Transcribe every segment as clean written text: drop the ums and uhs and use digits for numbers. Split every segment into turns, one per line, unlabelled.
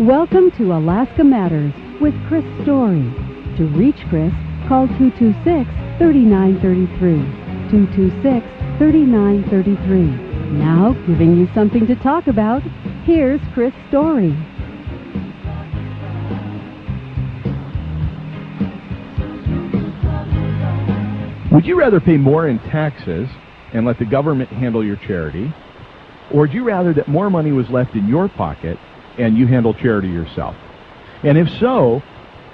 Welcome to Alaska Matters with Chris Story. To reach Chris, call 226-3933. 226-3933. Now, giving you something to talk about, here's Chris Story.
Would you rather pay more in taxes and let the government handle your charity? Or would you rather that more money was left in your pocket and you handle charity yourself? And if so,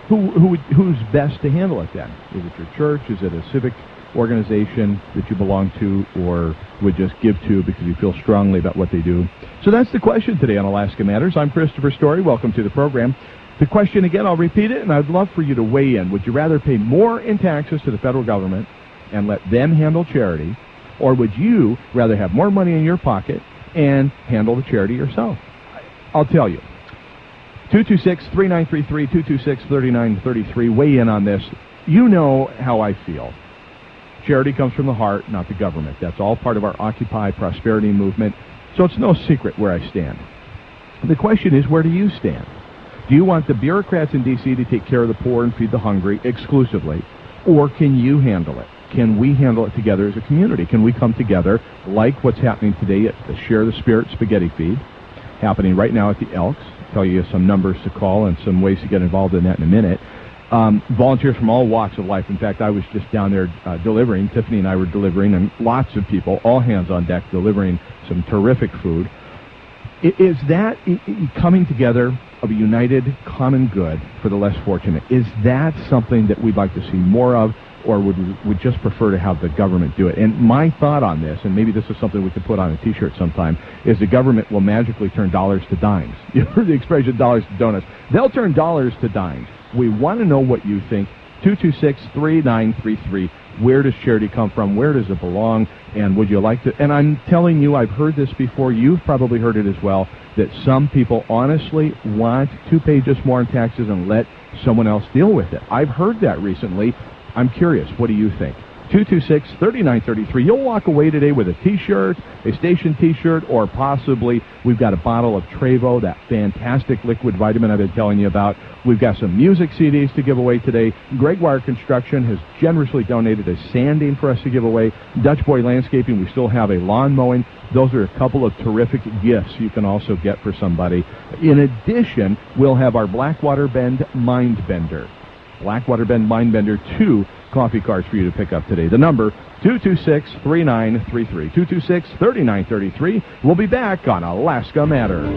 who's best to handle it then? Is it your church? Is it a civic organization that you belong to or would just give to because you feel strongly about what they do? So that's the question today on Alaska Matters. I'm Christopher Story. Welcome to the program. The question again, I'll repeat it, and I'd love for you to weigh in. Would you rather pay more in taxes to the federal government and let them handle charity, or would you rather have more money in your pocket and handle the charity yourself? I'll tell you. 226-3933, 226-3933. Weigh in on this. You know how I feel. Charity comes from the heart, not the government. That's all part of our Occupy prosperity movement, so it's no secret where I stand. The question is, where do you stand? Do you want the bureaucrats in D.C. to take care of the poor and feed the hungry exclusively, or can you handle it? Can we handle it together as a community? Can we come together like what's happening today at the Share the Spirit Spaghetti Feed, happening right now at the Elks? I'll tell you some numbers to call and some ways to get involved in that in a minute. Volunteers from all walks of life. In fact, I was just down there delivering. Tiffany and I were delivering, and lots of people, all hands on deck, delivering some terrific food. Is that coming together of a united common good for the less fortunate? Is that something that we'd like to see more of, or would we just prefer to have the government do it? And my thought on this, and maybe this is something we could put on a T-shirt sometime, is the government will magically turn dollars to dimes. You heard the expression dollars to donuts. They'll turn dollars to dimes. We want to know what you think. 226-3933. Where does charity come from? Where does it belong? And would you like to? And I'm telling you, I've heard this before. You've probably heard it as well, that some people honestly want to pay just more in taxes and let someone else deal with it. I've heard that recently. I'm curious. What do you think? 226-3933. You'll walk away today with a T-shirt, a station T-shirt, or possibly we've got a bottle of Trevo, that fantastic liquid vitamin I've been telling you about. We've got some music CDs to give away today. Gregoire Construction has generously donated a sanding for us to give away. Dutch Boy Landscaping, we still have a lawn mowing. Those are a couple of terrific gifts you can also get for somebody. In addition, we'll have our Blackwater Bend Mind Bender. Blackwater Bend Mind Bender, 2 coffee cards for you to pick up today. The number, 226-3933. 226-3933. We'll be back on Alaska Matters.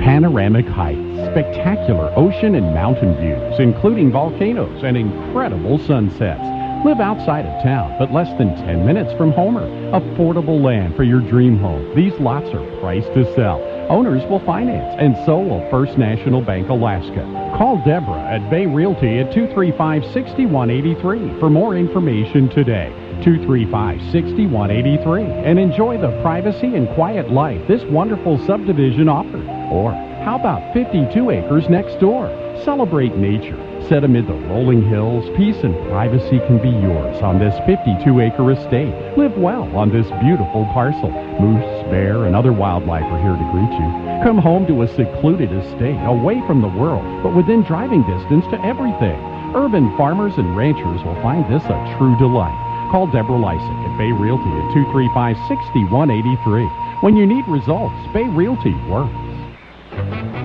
Panoramic Heights, spectacular ocean and mountain views, including volcanoes and incredible sunsets. Live outside of town, but less than 10 minutes from Homer. Affordable land for your dream home. These lots are priced to sell. Owners will finance, and so will First National Bank Alaska. Call Deborah at Bay Realty at 235-6183 for more information today. 235-6183, and enjoy the privacy and quiet life this wonderful subdivision offers. Or how about 52 acres next door? Celebrate nature. Set amid the rolling hills, peace and privacy can be yours on this 52-acre estate. Live well on this beautiful parcel. Moose, bear, and other wildlife are here to greet you. Come home to a secluded estate, away from the world, but within driving distance to everything. Urban farmers and ranchers will find this a true delight. Call Deborah Lysick at Bay Realty at 235-6183. When you need results, Bay Realty works.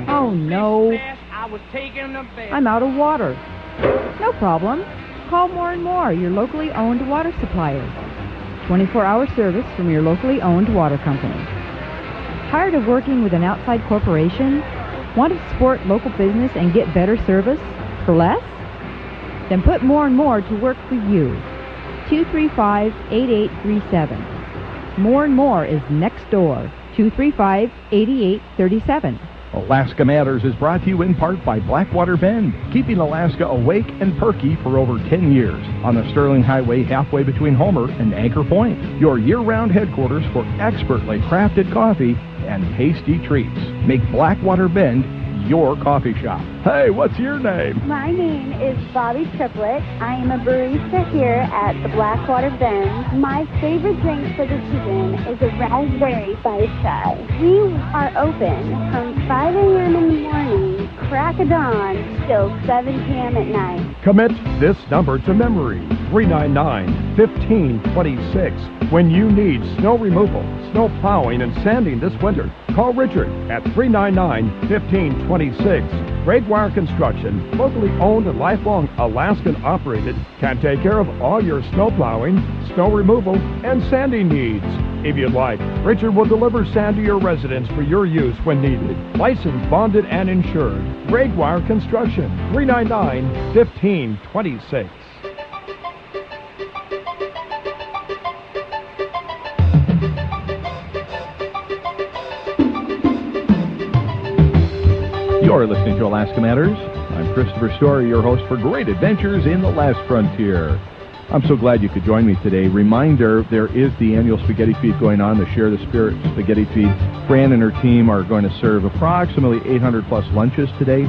Oh, no. I'm out of water. No problem. Call More and More, your locally owned water supplier. 24-hour service from your locally owned water company. Tired of working with an outside corporation? Want to support local business and get better service for less? Then put More and More to work for you. 235-8837. More and More is next door. 235-8837.
Alaska Matters is brought to you in part by Blackwater Bend, keeping Alaska awake and perky for over 10 years on the Sterling Highway halfway between Homer and Anchor Point, your year-round headquarters for expertly crafted coffee and tasty treats. Make Blackwater Bend your coffee shop. Hey, what's your name?
My name is Bobby Triplett. I am a barista here at the Blackwater Bend. My favorite drink for the season is a raspberry spice chai. We are open from 5 a.m. in the morning, crack of dawn, till 7 p.m. at night.
Commit this number to memory, 399-1526. When you need snow removal, snow plowing, and sanding this winter, call Richard at 399-1526. Great Wire Construction, locally owned and lifelong Alaskan operated, can take care of all your snow plowing, snow removal, and sanding needs. If you'd like, Richard will deliver sand to your residence for your use when needed. Licensed, bonded, and insured. Great Wire Construction, 399-1526.
You're listening to Alaska Matters. I'm Christopher Story, your host for Great Adventures in the Last Frontier. I'm so glad you could join me today. Reminder, there is the annual spaghetti feed going on, the Share the Spirit spaghetti feed. Fran and her team are going to serve approximately 800-plus lunches today,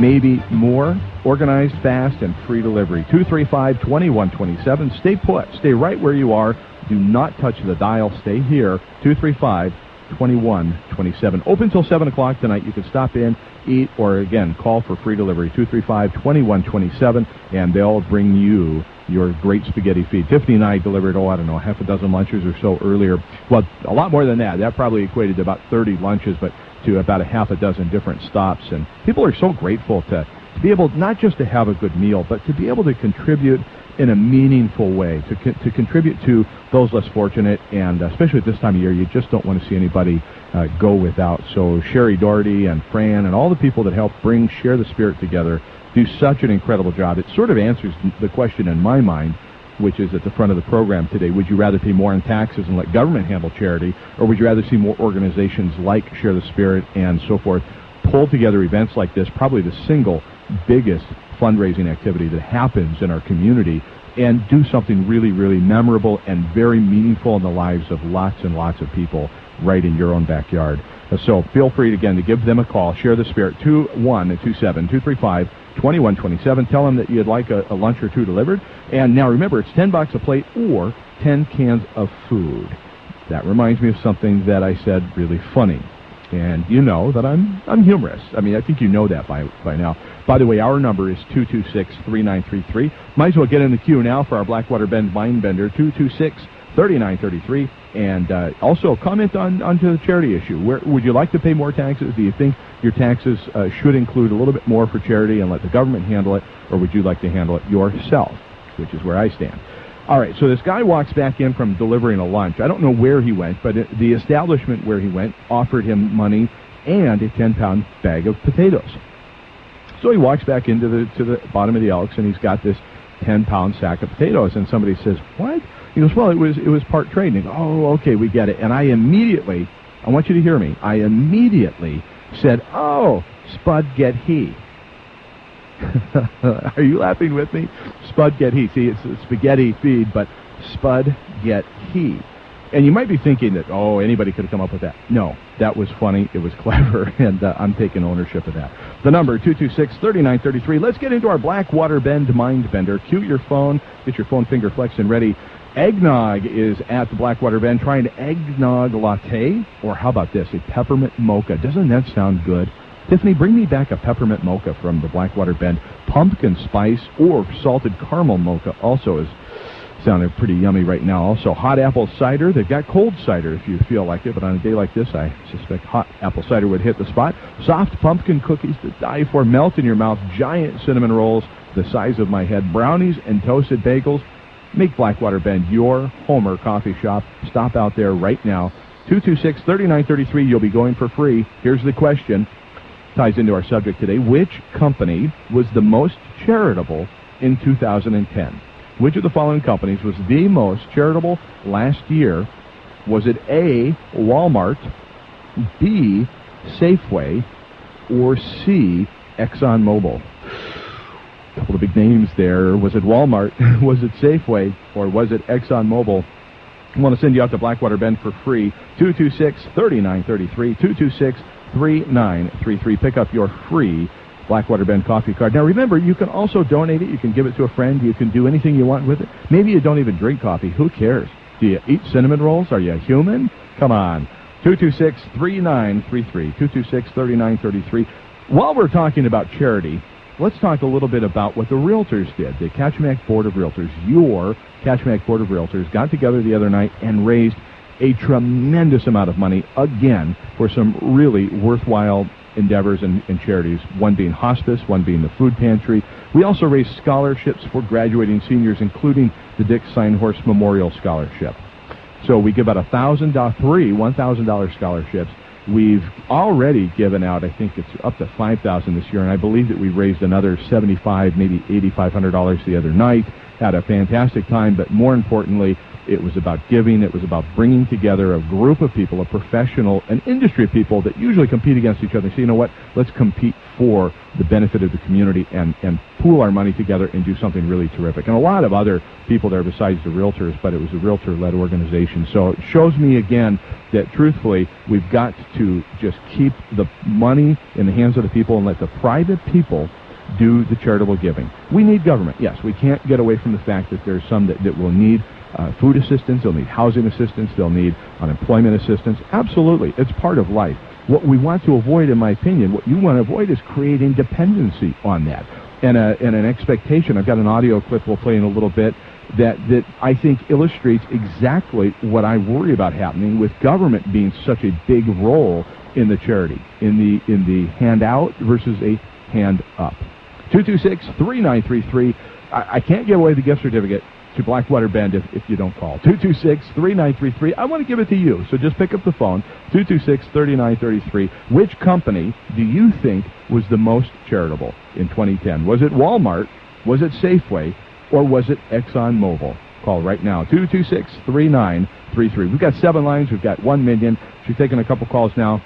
maybe more, organized, fast, and free delivery. 235-2127. Stay put. Stay right where you are. Do not touch the dial. Stay here. 235-2127. Open till 7 o'clock tonight. You can stop in, eat, or, again, call for free delivery. 235-2127, and they'll bring you your great spaghetti feed. Tiffany and I delivered, I don't know, half a dozen lunches or so earlier. Well, a lot more than that. That probably equated to about 30 lunches, but to about a half a dozen different stops. And people are so grateful to be able not just to have a good meal, but to be able to contribute in a meaningful way, to contribute to those less fortunate, and especially at this time of year, you just don't want to see anybody go without. So Sherry Doherty and Fran and all the people that help bring Share the Spirit together do such an incredible job. It sort of answers the question in my mind, which is at the front of the program today. Would you rather pay more in taxes and let government handle charity, or would you rather see more organizations like Share the Spirit and so forth pull together events like this, probably the single biggest fundraising activity that happens in our community, and do something really, really memorable and very meaningful in the lives of lots and lots of people right in your own backyard. So feel free, again, to give them a call. Share the Spirit, 212-227. Tell them that you'd like a lunch or two delivered. And now remember, it's $10 a plate or 10 cans of food. That reminds me of something that I said really funny. And you know that I'm humorous. I mean, I think you know that by now. By the way, our number is 226-3933. Might as well get in the queue now for our Blackwater Bend Mind Bender, 226-3933. And also comment onto the charity issue. Where would you like to pay more taxes? Do you think your taxes should include a little bit more for charity and let the government handle it, or would you like to handle it yourself, which is where I stand? All right, so this guy walks back in from delivering a lunch. I don't know where he went, but the establishment where he went offered him money and a 10-pound bag of potatoes. So he walks back into the bottom of the Elks, and he's got this 10-pound sack of potatoes. And somebody says, "What?" He goes, "Well, it was part trade." And he goes, "Oh, okay, we get it." And I want you to hear me, I immediately said, "Oh, Spud get he." Are you laughing with me? Spud get he. See, it's a spaghetti feed, but Spud get he. And you might be thinking that, oh, anybody could have come up with that. No, that was funny. It was clever, and I'm taking ownership of that. The number, 226-3933. Let's get into our Blackwater Bend Mind Bender. Cue your phone. Get your phone finger flexed and ready. Eggnog is at the Blackwater Bend trying to eggnog latte. Or how about this, a peppermint mocha. Doesn't that sound good? Tiffany, bring me back a peppermint mocha from the Blackwater Bend. Pumpkin spice or salted caramel mocha also is sounding pretty yummy right now. Also, hot apple cider. They've got cold cider if you feel like it, but on a day like this, I suspect hot apple cider would hit the spot. Soft pumpkin cookies to die for. Melt in your mouth. Giant cinnamon rolls the size of my head. Brownies and toasted bagels. Make Blackwater Bend your Homer coffee shop. Stop out there right now. 226-3933. You'll be going for free. Here's the question. Ties into our subject today. Which company was the most charitable in 2010? Which of the following companies was the most charitable last year? Was it A, Walmart, B, Safeway, or C, ExxonMobil? A couple of big names there. Was it Walmart? Was it Safeway? Or was it ExxonMobil? I want to send you out to Blackwater Bend for free. 226-3933. 226-3933. Pick up your free Blackwater Bend coffee card. Now remember, you can also donate it. You can give it to a friend. You can do anything you want with it. Maybe you don't even drink coffee. Who cares? Do you eat cinnamon rolls? Are you a human? Come on. 226-3933. 226-3933. While we're talking about charity, let's talk a little bit about what the Realtors did. The Kachemak Board of Realtors, your Kachemak Board of Realtors, got together the other night and raised a tremendous amount of money, again, for some really worthwhile endeavors and charities, one being hospice, one being the food pantry. We also raised scholarships for graduating seniors, including the Dick Seinhorst Memorial Scholarship. So we give out $1,000 scholarships. We've already given out, I think it's up to $5,000 this year, and I believe that we raised another $7,500, maybe $8,500 the other night. Had a fantastic time, but more importantly, it was about giving. It was about bringing together a group of people, a professional, an industry of people that usually compete against each other. So you know what? Let's compete for the benefit of the community and pool our money together and do something really terrific. And a lot of other people there besides the Realtors, but it was a Realtor-led organization. So it shows me again that truthfully, we've got to just keep the money in the hands of the people and let the private people do the charitable giving. We need government. Yes, we can't get away from the fact that there's some that will need food assistance, they'll need housing assistance, they'll need unemployment assistance. Absolutely, it's part of life. What we want to avoid, in my opinion, what you want to avoid is creating dependency on that and an expectation. I've got an audio clip we'll play in a little bit that I think illustrates exactly what I worry about happening with government being such a big role in the charity, in the handout versus a hand up. 226-3933. I can't give away the gift certificate to Blackwater Bend if you don't call. 226-3933. I want to give it to you, so just pick up the phone. 226-3933. Which company do you think was the most charitable in 2010? Was it Walmart? Was it Safeway? Or was it ExxonMobil? Call right now. 226-3933. We've got 7 lines. We've got 1 million. She's taking a couple calls now.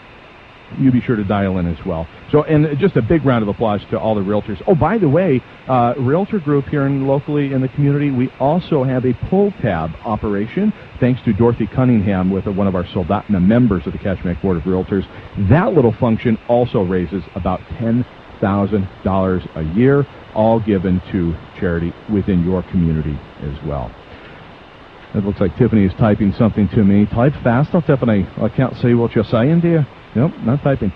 You be sure to dial in as well. So, and just a big round of applause to all the Realtors. Oh, by the way, Realtor Group here locally in the community, we also have a pull tab operation, thanks to Dorothy Cunningham with one of our Soldotna members of the Kachemak Board of Realtors. That little function also raises about $10,000 a year, all given to charity within your community as well. It looks like Tiffany is typing something to me. Type faster, Tiffany. I can't see what you're saying, dear. Nope, not typing.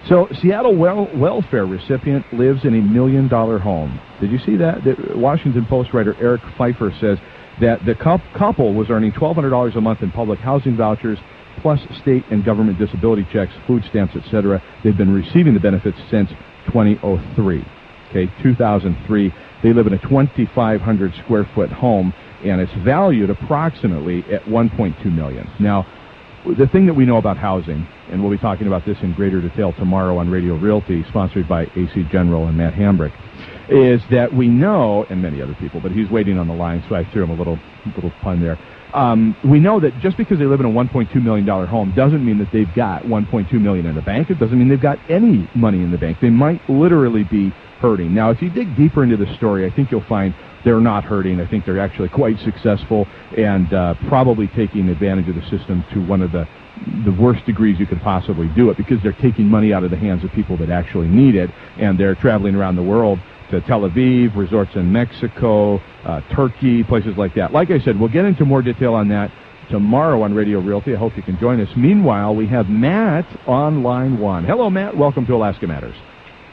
So, Seattle welfare recipient lives in $1 million home. Did you see that? The Washington Post writer Eric Pfeiffer says that the couple was earning $1,200 a month in public housing vouchers, plus state and government disability checks, food stamps, etc. They've been receiving the benefits since 2003. Okay, 2003. They live in a 2,500 square foot home, and it's valued approximately at $1.2 million. Now, the thing that we know about housing, and we'll be talking about this in greater detail tomorrow on Radio Realty, sponsored by AC General and Matt Hambrick, is that we know, and many other people, but he's waiting on the line, so I threw him a little pun there. We know that just because they live in a $1.2 million home doesn't mean that they've got $1.2 million in the bank. It doesn't mean they've got any money in the bank. They might literally be hurting. Now, if you dig deeper into the story, I think you'll find they're not hurting. I think they're actually quite successful and probably taking advantage of the system to one of the worst degrees you could possibly do it, because they're taking money out of the hands of people that actually need it, and they're traveling around the world to Tel Aviv, resorts in Mexico, Turkey, places like that. Like I said, we'll get into more detail on that tomorrow on Radio Realty. I hope you can join us. Meanwhile, we have Matt on line 1. Hello, Matt. Welcome to Alaska Matters.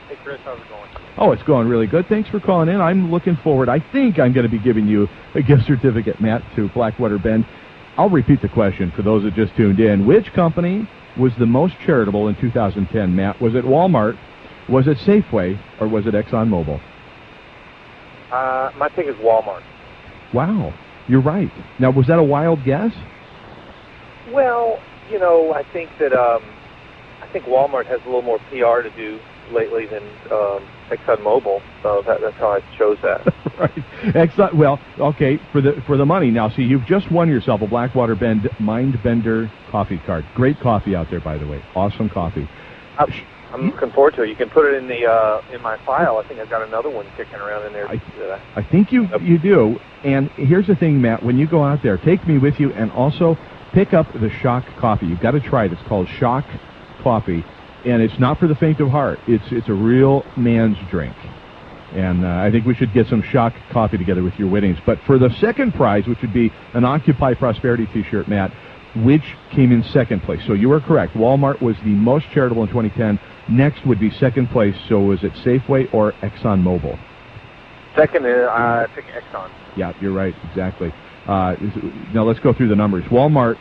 Hey, Chris. How's it going?
Oh, it's going really good. Thanks for calling in. I'm looking forward. I think I'm going to be giving you a gift certificate, Matt, to Blackwater Bend. I'll repeat the question for those that just tuned in. Which company was the most charitable in 2010, Matt? Was it Walmart, was it Safeway, or was it ExxonMobil?
My pick is Walmart.
Wow, you're right. Now, was that a wild guess?
Well, I think that Walmart has a little more PR to do lately than ExxonMobil, so that's how I chose that.
Right. Well, okay, for the money. Now, see, you've just won yourself a Blackwater Bend Mindbender coffee card. Great coffee out there, by the way. Awesome coffee.
I'm looking forward to it. You can put it in in my file. I think I've got another one kicking around in there.
I think you do. And here's the thing, Matt. When you go out there, take me with you, and also pick up the Shock coffee. You've got to try it. It's called Shock Coffee. And it's not for the faint of heart. It's a real man's drink. And I think we should get some Shock coffee together with your winnings. But for the second prize, which would be an Occupy Prosperity T-shirt, Matt, which came in second place. So you are correct. Walmart was the most charitable in 2010. Next would be second place. So was it Safeway or ExxonMobil?
Second, I think Exxon.
Yeah, you're right. Exactly. Now let's go through the numbers. Walmart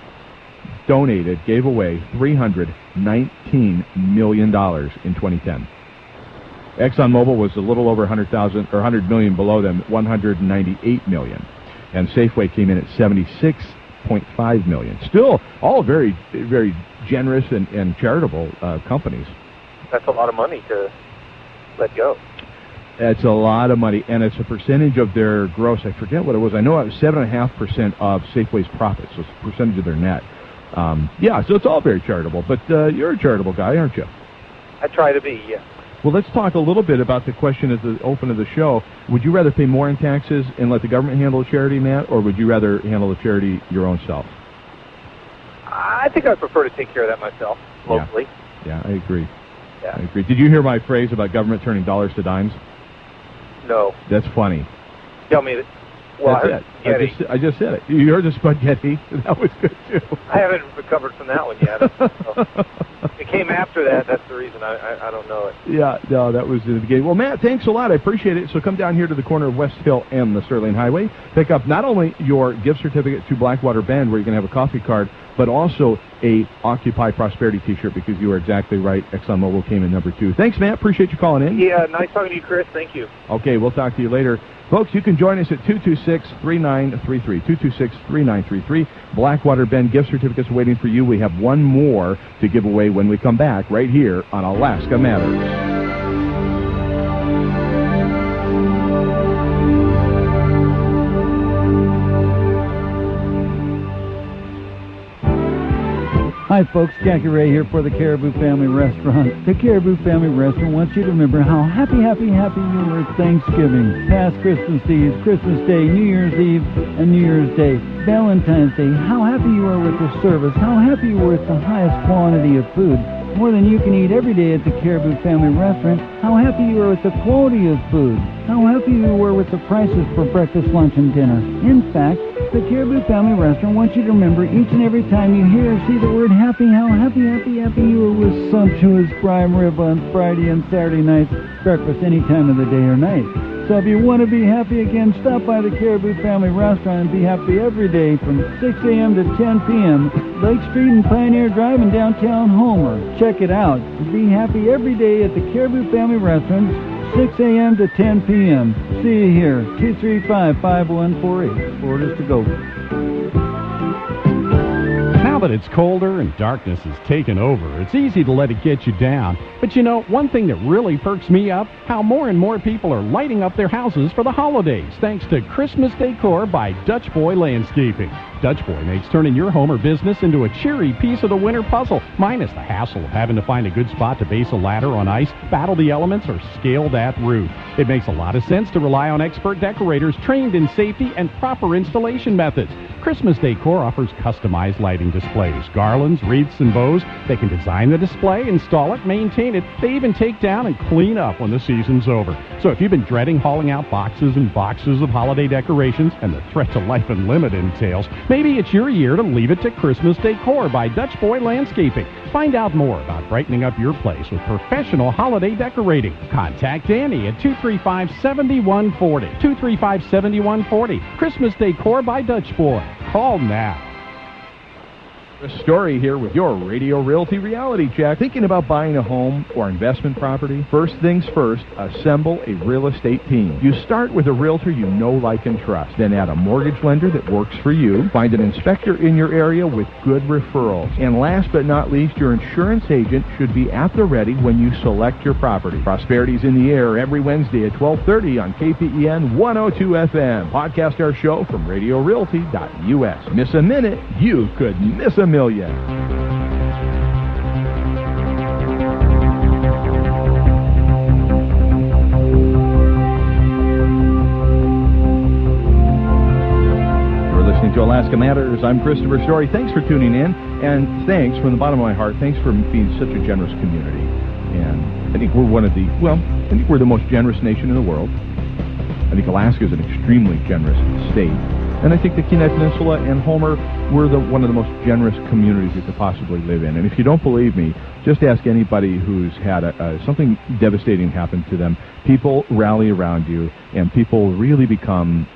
gave away $319 million in 2010. ExxonMobil was a little over 100,000 or 100 million below them, 198 million, and Safeway came in at 76.5 million. Still, all very, very generous and charitable companies.
That's a lot of money to let go.
It's a lot of money, and it's a percentage of their gross. I forget what it was. I know it was 7.5% of Safeway's profits, so it's a percentage of their net. Yeah, so it's all very charitable. But you're a charitable guy, aren't you?
I try to be, yeah.
Well, let's talk a little bit about the question at the open of the show. Would you rather pay more in taxes and let the government handle the charity, Matt, or would you rather handle the charity your own self?
I think I prefer to take care of that myself, locally.
Yeah, I agree.
Yeah.
I agree. Did you hear my phrase about government turning dollars to dimes?
No.
That's funny.
Tell me that. Well,
That's it. I just said it. You heard the spaghetti. That was good, too.
I haven't recovered from that one yet. It came after that. That's the reason I don't know it.
Yeah, no, that was the beginning. Well, Matt, thanks a lot. I appreciate it. So come down here to the corner of West Hill and the Sterling Highway. Pick up not only your gift certificate to Blackwater Bend, where you can have a coffee card, but also a Occupy Prosperity T-shirt, because you are exactly right. ExxonMobil came in number 2. Thanks, Matt. Appreciate you calling in.
Yeah, nice talking to you, Chris. Thank you.
Okay, we'll talk to you later. Folks, you can join us at 226-3933, 226-3933. Blackwater Bend gift certificates waiting for you. We have one more to give away when we come back right here on Alaska Matters.
Hi folks, Jackie Ray here for the Caribou Family Restaurant. The Caribou Family Restaurant wants you to remember how happy you were at Thanksgiving, past Christmas Eve, Christmas Day, New Year's Eve, and New Year's Day, Valentine's Day, how happy you were with the service, how happy you were with the highest quantity of food, more than you can eat every day at the Caribou Family Restaurant, how happy you were with the quality of food, how happy you were with the prices for breakfast, lunch, and dinner. In fact, the Caribou Family Restaurant wants you to remember each and every time you hear or see the word happy, how happy you were with sumptuous prime rib on Friday and Saturday nights, breakfast any time of the day or night. So if you want to be happy again, stop by the Caribou Family Restaurant and be happy every day from 6 a.m. to 10 p.m. Lake Street and Pioneer Drive in downtown Homer. Check it out. Be happy every day at the Caribou Family Restaurant, 6 a.m. to 10 p.m. See you here, 235-5148. Orders to go.
Now that it's colder and darkness has taken over, it's easy to let it get you down. But you know, one thing that really perks me up, how more and more people are lighting up their houses for the holidays, thanks to Christmas Decor by Dutch Boy Landscaping. Dutch Boy makes turning your home or business into a cheery piece of the winter puzzle, minus the hassle of having to find a good spot to base a ladder on ice, battle the elements, or scale that roof. It makes a lot of sense to rely on expert decorators trained in safety and proper installation methods. Christmas Decor offers customized lighting displays, garlands, wreaths, and bows. They can design the display, install it, maintain it. They even take down and clean up when the season's over. So if you've been dreading hauling out boxes and boxes of holiday decorations and the threat to life and limb it entails, maybe it's your year to leave it to Christmas Decor by Dutch Boy Landscaping. Find out more about brightening up your place with professional holiday decorating. Contact Danny at 235-7140. 235-7140. Christmas Decor by Dutch Boy. Call now.
A story here with your Radio Realty Reality Check. Thinking about buying a home or investment property? First things first, assemble a real estate team. You start with a realtor you know, like, and trust. Then add a mortgage lender that works for you. Find an inspector in your area with good referrals. And last but not least, your insurance agent should be at the ready when you select your property. Prosperity's in the air every Wednesday at 12:30 on KPEN 102 FM. Podcast our show from RadioRealty.us. Miss a minute, you could miss a million. You're listening to Alaska Matters. I'm Christopher Story. Thanks for tuning in. And thanks from the bottom of my heart. Thanks for being such a generous community. And I think we're I think we're the most generous nation in the world. I think Alaska is an extremely generous state. And I think the Kenai Peninsula and Homer, we're one of the most generous communities you could possibly live in. And if you don't believe me, just ask anybody who's had something devastating happen to them. People rally around you, and people really become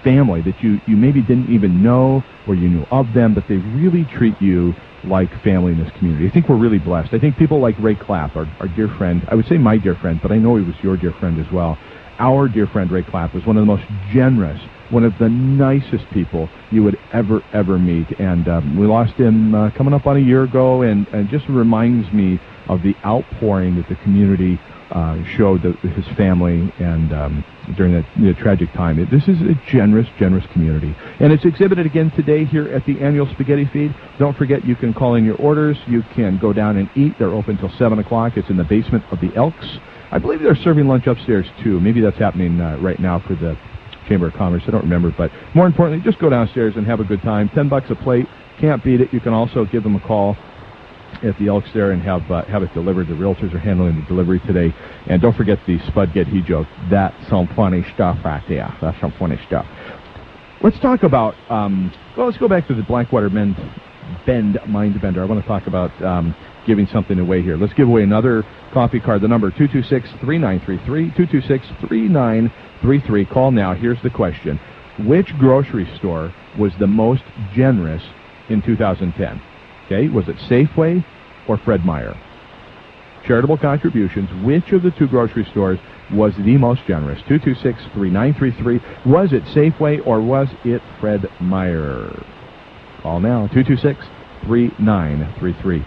family that you maybe didn't even know, or you knew of them, but they really treat you like family in this community. I think we're really blessed. I think people like Ray Clapp, our dear friend, I would say my dear friend, but I know he was your dear friend as well. Our dear friend Ray Clapp was one of the most generous, one of the nicest people you would ever meet. And we lost him coming up on a year ago, and just reminds me of the outpouring that the community showed his family and during that tragic time. This is a generous community. And it's exhibited again today here at the annual Spaghetti Feed. Don't forget, you can call in your orders. You can go down and eat. They're open till 7 o'clock. It's in the basement of the Elks. I believe they're serving lunch upstairs, too. Maybe that's happening right now for the Chamber of Commerce. I don't remember. But more importantly, just go downstairs and have a good time. $10 a plate. Can't beat it. You can also give them a call at the Elks there and have it delivered. The realtors are handling the delivery today. And don't forget the Spud Get He joke. That's some funny stuff right there. That's some funny stuff. Let's talk about, let's go back to the Blackwater Bend Mind Bender. I want to talk about giving something away here. Let's give away another coffee card. The number 226-3933, 226-3933. Call now. Here's the question. Which grocery store was the most generous in 2010? Okay, was it Safeway or Fred Meyer? Charitable contributions, which of the two grocery stores was the most generous? 226-3933. Was it Safeway or was it Fred Meyer? Call now, 226-3933.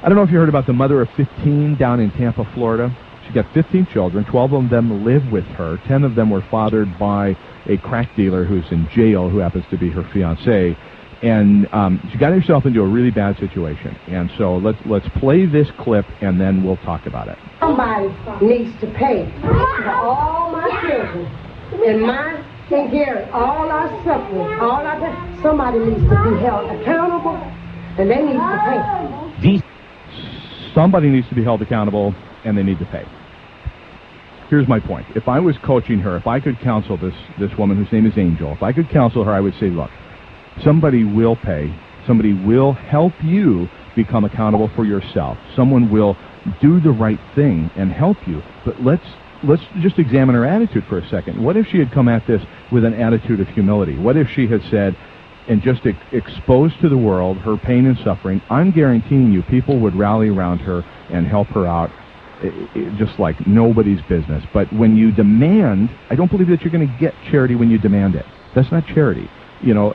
I don't know if you heard about the mother of 15 down in Tampa, Florida. She got 15 children. 12 of them live with her. 10 of them were fathered by a crack dealer who's in jail, who happens to be her fiancé. And she got herself into a really bad situation. And so let's play this clip, and then we'll talk about it.
Somebody needs to pay for all my children and mine and Gary, all our suffering, somebody needs to be held accountable, and they need to pay.
Somebody needs to be held accountable, and they need to pay. Here's my point. If I was coaching her, if I could counsel this woman whose name is Angel, if I could counsel her, I would say, look, somebody will pay. Somebody will help you become accountable for yourself. Someone will do the right thing and help you. But let's just examine her attitude for a second. What if she had come at this with an attitude of humility? What if she had said, and just exposed to the world her pain and suffering, I'm guaranteeing you people would rally around her and help her out just like nobody's business. Is when you demand, I don't believe that you're going to get charity when you demand it. That's not charity. You know,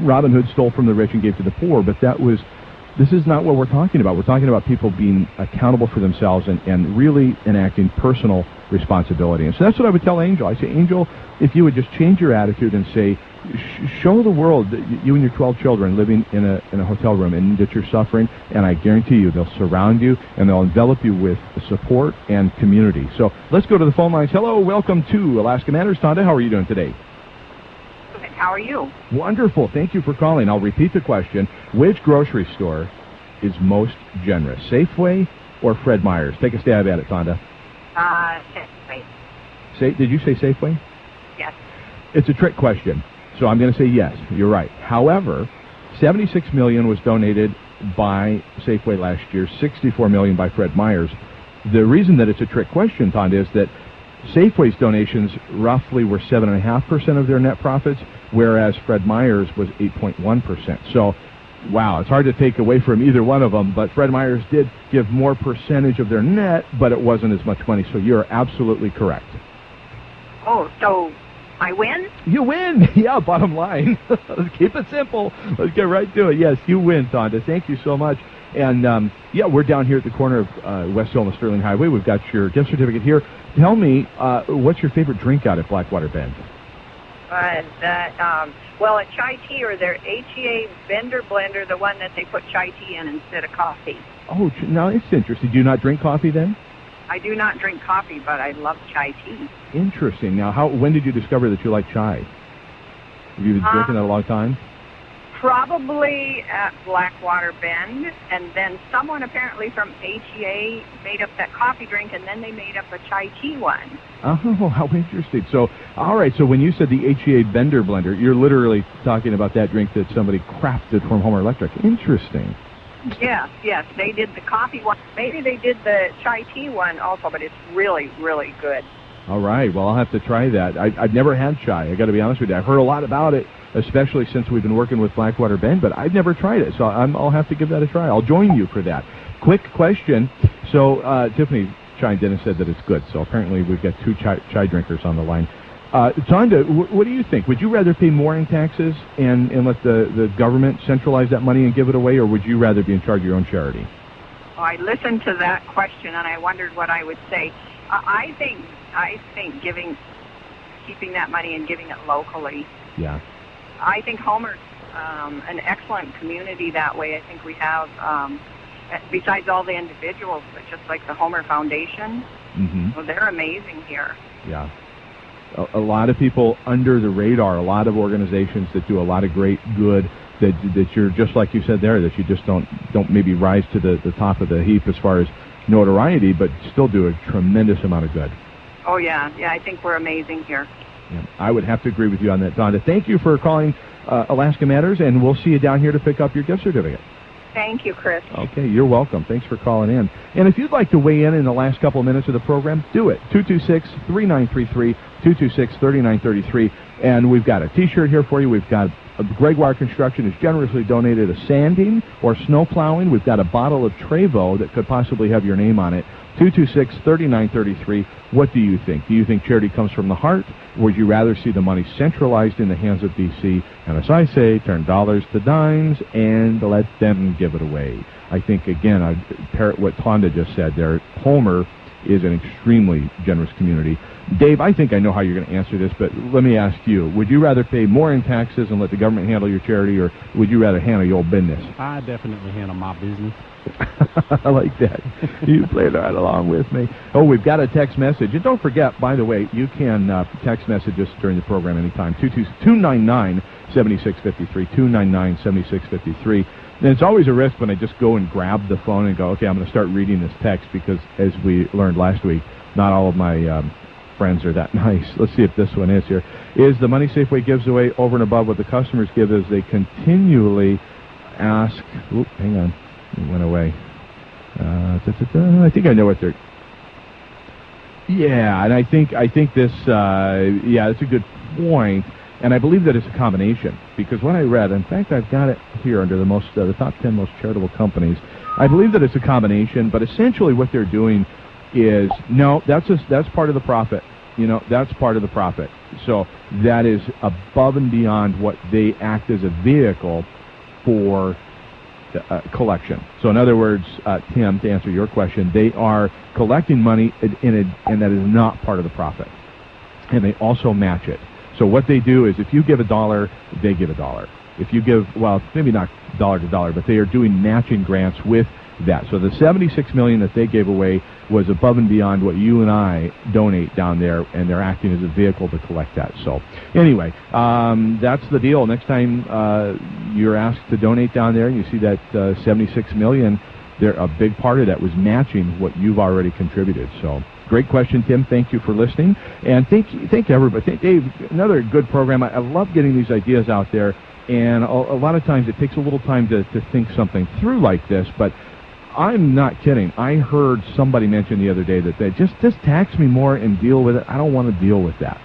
Robin Hood stole from the rich and gave to the poor, but this is not what we're talking about. We're talking about people being accountable for themselves and really enacting personal responsibility. And so that's what I would tell Angel. I say, Angel, if you would just change your attitude and say, show the world that you and your 12 children living in a hotel room and that you're suffering, and I guarantee you they'll surround you and they'll envelop you with support and community. So let's go to the phone lines. Hello, welcome to Alaska Matters. Tonda, how are you doing today?
How are you?
Wonderful. Thank you for calling. I'll repeat the question. Which grocery store is most generous, Safeway or Fred Meyer's? Take a stab at it, Tonda.
Safeway.
Did you say Safeway?
Yes.
It's a trick question, so I'm going to say yes. You're right. However, $76 million was donated by Safeway last year, $64 million by Fred Meyer's. The reason that it's a trick question, Tonda, is that Safeway's donations roughly were 7.5% of their net profits, whereas Fred Meyer's was 8.1%. So, wow, it's hard to take away from either one of them, but Fred Meyer's did give more percentage of their net, but it wasn't as much money, so you're absolutely correct.
Oh, so I win?
You win! Yeah, bottom line. Let's keep it simple. Let's get right to it. Yes, you win, Tonda. Thank you so much. And, yeah, we're down here at the corner of West Hill and the Sterling Highway. We've got your gift certificate here. Tell me, what's your favorite drink out at Blackwater Bend?
Well, a chai tea or their HEA Bender blender, the one that they put chai tea in instead of coffee.
Oh, now it's interesting. Do you not drink coffee then?
I do not drink coffee, but I love chai tea.
Interesting. Now, when did you discover that you like chai? Have you been drinking that a long time?
Probably at Blackwater Bend, and then someone apparently from HEA made up that coffee drink, and then they made up a chai tea one.
Oh, how interesting. So, all right, so when you said the HEA Bender blender, you're literally talking about that drink that somebody crafted from Homer Electric. Interesting.
Yes, they did the coffee one. Maybe they did the chai tea one also, but it's really, really good.
All right, well, I'll have to try that. I've never had chai, I got to be honest with you. I've heard a lot about it, especially since we've been working with Blackwater Bend, but I've never tried it, so I'll have to give that a try. I'll join you for that. Quick question. So Tiffany chimed in and said that it's good, so apparently we've got two chai drinkers on the line. Tonda, what do you think? Would you rather pay more in taxes and let the government centralize that money and give it away, or would you rather be in charge of your own charity?
Well, I listened to that question, and I wondered what I would say. I think keeping that money and giving it locally.
Yeah.
I think Homer's an excellent community that way. I think we have, besides all the individuals, but just like the Homer Foundation, well, they're amazing here.
Yeah. A lot of people under the radar, a lot of organizations that do a lot of great good, that you're, just like you said there, that you just don't maybe rise to the top of the heap as far as notoriety, but still do a tremendous amount of good.
Oh, yeah, I think we're amazing here.
Yeah, I would have to agree with you on that, Tonda. Thank you for calling Alaska Matters, and we'll see you down here to pick up your gift certificate.
Thank you, Chris.
Okay, you're welcome. Thanks for calling in. And if you'd like to weigh in the last couple of minutes of the program, do it. 226-3933, 226-3933. And we've got a T-shirt here for you. We've got Gregoire Construction has generously donated a sanding or snow plowing. We've got a bottle of Trevo that could possibly have your name on it. 226-3933. What do you think? Do you think charity comes from the heart, or would you rather see the money centralized in the hands of D.C.? And as I say, turn dollars to dimes and let them give it away. I think, again, I parrot what Tonda just said there. Homer is an extremely generous community. Dave, I think I know how you're going to answer this, but let me ask you. Would you rather pay more in taxes and let the government handle your charity, or would you rather handle your old business?
I definitely handle my business.
I like that. You played right along with me. Oh, we've got a text message. And don't forget, by the way, you can text message us during the program anytime. 299-7653, 299-7653. And it's always a risk when I just go and grab the phone and go, okay, I'm going to start reading this text, because as we learned last week, not all of my friends are that nice. Let's see if this one is here. Is the money Safeway gives away over and above what the customers give as they continually ask... Oop, hang on. It went away. I think I know what they're... Yeah, and I think this... yeah, that's a good point. And I believe that it's a combination, because what I read, in fact, I've got it here under the top 10 most charitable companies. I believe that it's a combination, but essentially what they're doing is, no, that's part of the profit. You know, that's part of the profit. So that is above and beyond what they act as a vehicle for collection. So in other words, Tim, to answer your question, they are collecting money and that is not part of the profit. And they also match it. So what they do is, if you give $1, they give $1. If you give, well, maybe not dollar to dollar, but they are doing matching grants with that. So the $76 million that they gave away was above and beyond what you and I donate down there, and they're acting as a vehicle to collect that. So anyway, that's the deal. Next time you're asked to donate down there and you see that $76 million, a big part of that was matching what you've already contributed. So great question, Tim. Thank you for listening. And thank everybody. Thank Dave. Another good program. I love getting these ideas out there. And a lot of times it takes a little time to think something through like this, but I'm not kidding. I heard somebody mention the other day that they just tax me more and deal with it. I don't want to deal with that.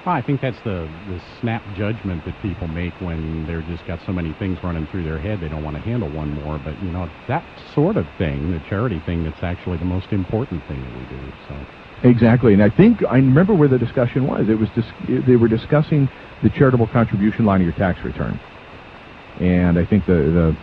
Well, I think that's the snap judgment that people make when they're just got so many things running through their head they don't want to handle one more. But, you know, that sort of thing, the charity thing, that's actually the most important thing that we do. So. Exactly, and I think I remember where the discussion was. It was they were discussing the charitable contribution line of your tax return, and I think the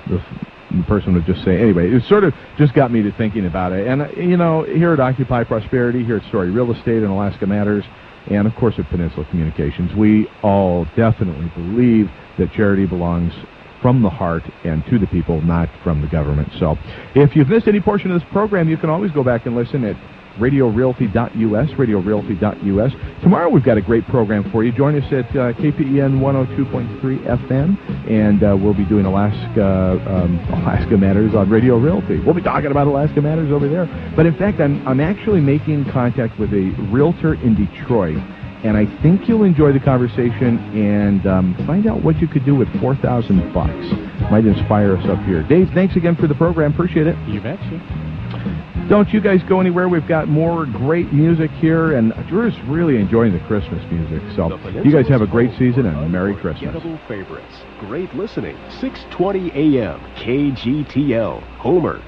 person would just say, anyway, it sort of just got me to thinking about it. And, you know, here at Occupy Prosperity, here at Story Real Estate and Alaska Matters, and, of course, at Peninsula Communications, we all definitely believe that charity belongs from the heart and to the people, not from the government. So if you've missed any portion of this program, you can always go back and listen at
RadioRealty.us, RadioRealty.us. Tomorrow we've got a great program for you. Join us at KPEN 102.3 FM, and we'll be doing Alaska Matters on Radio Realty. We'll be talking about Alaska Matters over there. But in fact, I'm actually making contact with a realtor in Detroit, and I think you'll enjoy the conversation and find out what you could do with $4,000. Might inspire us up here. Dave, thanks again for the program. Appreciate it.
You betcha. Don't
you guys go anywhere. We've got more great music here, and Drew's really enjoying the Christmas music. So you guys have a great season and Merry Christmas.
Favorites. Great listening. 620 AM, KGTL, Homer.